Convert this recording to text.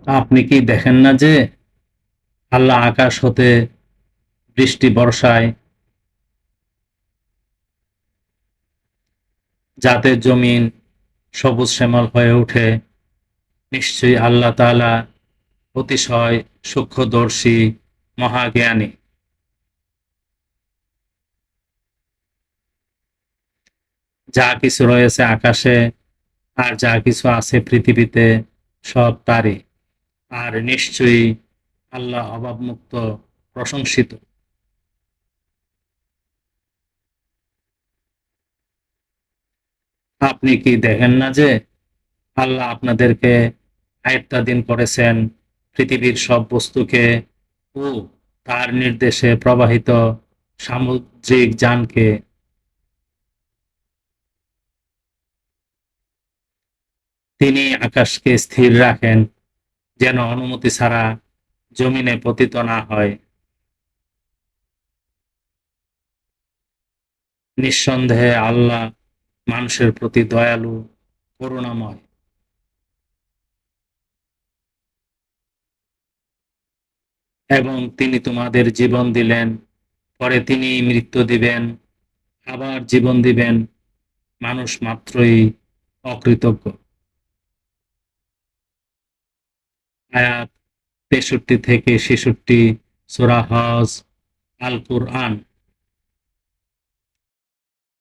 আপনি কি দেখেন না যে আল্লাহ আকাশ হতে বৃষ্টি বর্ষায়, যাতে জমিন সবুজ শ্যামল হয়ে ওঠে? নিশ্চয়ই আল্লাহ তাআলা অতিশয় সূক্ষ্মদর্শী, মহাজ্ঞানী। যা কিছু রয়েছে আকাশে আর যা কিছু আছে পৃথিবীতে, সব তারই। আর নিশ্চয়ই আল্লাহ অভাবমুক্ত, প্রশংসিত। আপনি কি দেখেন না যে আল্লাহ আপনাদেরকে আয়ত্তাধীন করেছেন পৃথিবীর সব বস্তুকে ও তার নির্দেশে প্রবাহিত সামুদ্রিক যানকে? তিনি আকাশকে স্থির রাখেন যেন অনুমতি ছাড়া জমিনে পতিত না হয়। নিঃসন্দেহে আল্লাহ মানুষের প্রতি দয়ালু, করুণাময়। এবং তিনি তোমাদের জীবন দিলেন, পরে তিনি মৃত্যু দিবেন, আবার জীবন দিবেন। মানুষ মাত্রই অকৃতজ্ঞ। আয়াত ৬৩ থেকে ৬৬, সূরা হজ, আল কুরআন।